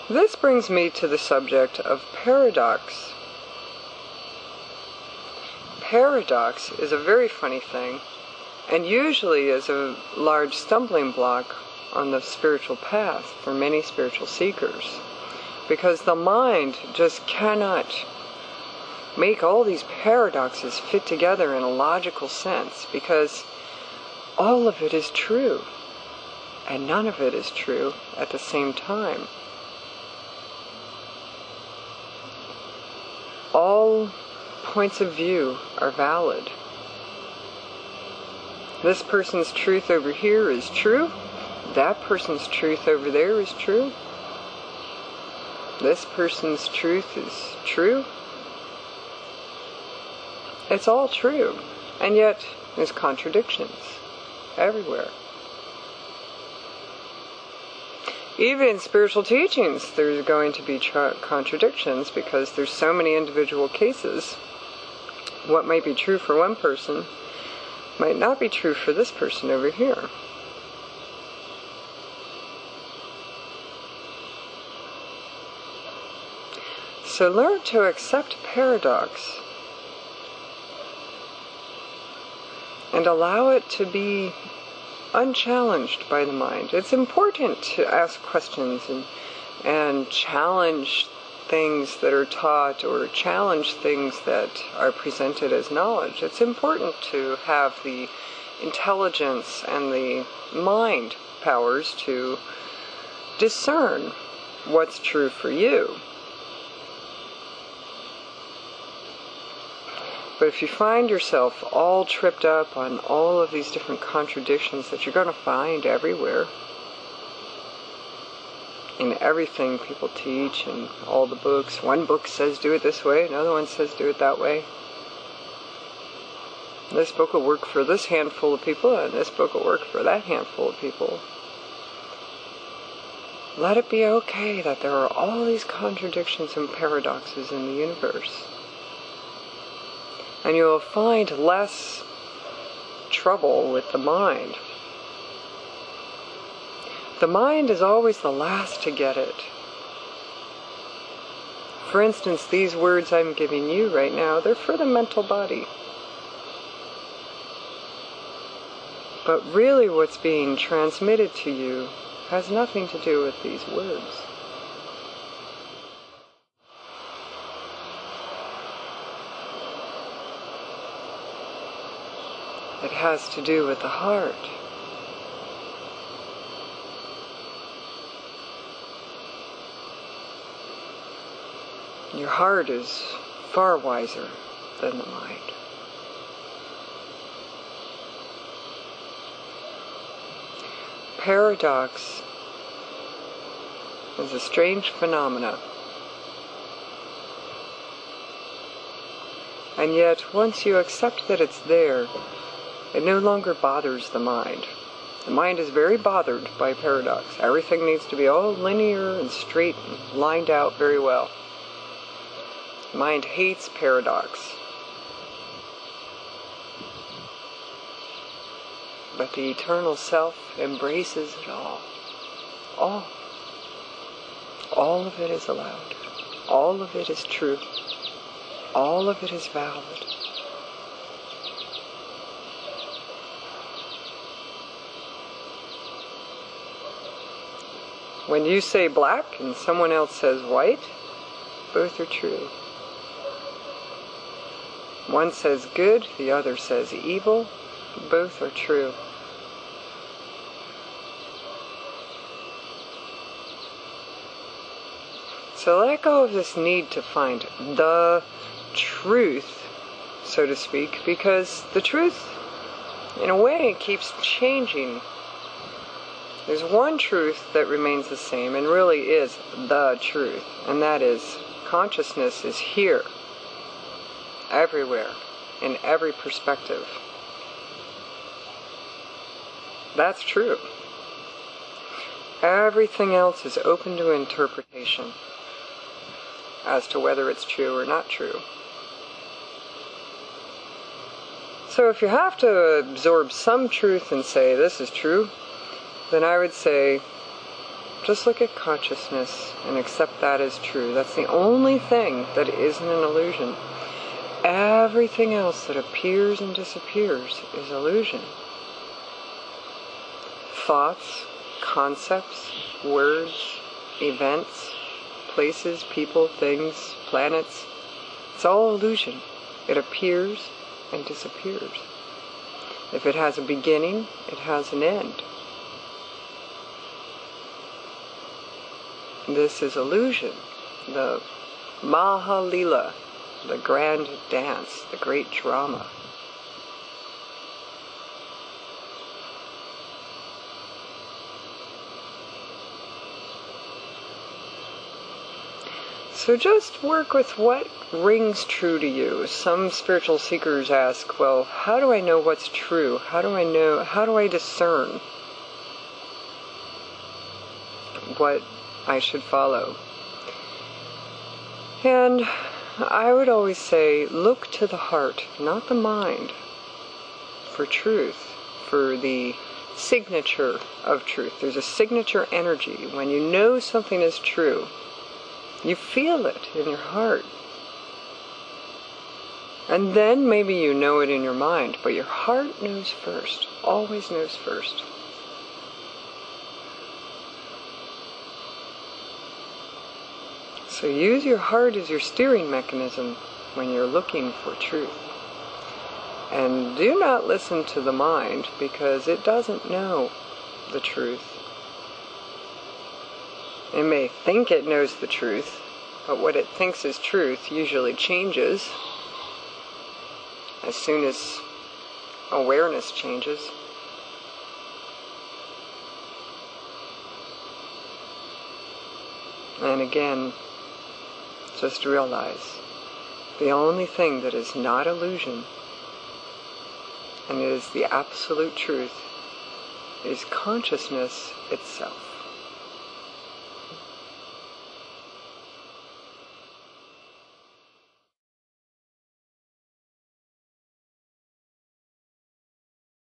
This brings me to the subject of paradox. Paradox is a very funny thing, and usually is a large stumbling block on the spiritual path for many spiritual seekers, because the mind just cannot make all these paradoxes fit together in a logical sense, because all of it is true, and none of it is true at the same time. All points of view are valid. This person's truth over here is true. That person's truth over there is true. This person's truth is true. It's all true. And yet, there's contradictions everywhere. Even in spiritual teachings, there's going to be contradictions, because there's so many individual cases. What might be true for one person might not be true for this person over here. So learn to accept paradox and allow it to be unchallenged by the mind. It's important to ask questions and challenge things that are taught, or challenge things that are presented as knowledge. It's important to have the intelligence and the mind powers to discern what's true for you. But if you find yourself all tripped up on all of these different contradictions that you're going to find everywhere, in everything people teach and all the books, one book says do it this way, another one says do it that way. This book will work for this handful of people, and this book will work for that handful of people. Let it be okay that there are all these contradictions and paradoxes in the universe. And you will find less trouble with the mind. The mind is always the last to get it. For instance, these words I'm giving you right now, they're for the mental body. But really what's being transmitted to you has nothing to do with these words. It has to do with the heart. Your heart is far wiser than the mind. Paradox is a strange phenomena. And yet, once you accept that it's there, it no longer bothers the mind. The mind is very bothered by paradox. Everything needs to be all linear and straight and lined out very well. The mind hates paradox. But the eternal self embraces it all. All of it is allowed. All of it is true. All of it is valid. When you say black and someone else says white, both are true. One says good, the other says evil, both are true. So let go of this need to find the truth, so to speak, because the truth, in a way, keeps changing. There's one truth that remains the same and really is the truth, and that is consciousness is here, everywhere, in every perspective. That's true. Everything else is open to interpretation as to whether it's true or not true. So if you have to absorb some truth and say this is true, then I would say Just look at consciousness and accept that as true. That's the only thing that isn't an illusion. Everything else that appears and disappears is illusion. Thoughts, concepts, words, events, places, people, things, planets, it's all illusion. It appears and disappears. If it has a beginning, it has an end. This is illusion, the Mahalila, the grand dance, the great drama. So just work with what rings true to you. Some spiritual seekers ask, well, how do I know what's true? How do I discern what I should follow? And I would always say, look to the heart, not the mind, for truth, for the signature of truth. There's a signature energy. When you know something is true, you feel it in your heart. And then maybe you know it in your mind, but your heart knows first, always knows first. So use your heart as your steering mechanism when you're looking for truth. And do not listen to the mind, because it doesn't know the truth. It may think it knows the truth, but what it thinks is truth usually changes as soon as awareness changes. And again, just realize the only thing that is not illusion and is the absolute truth is consciousness itself.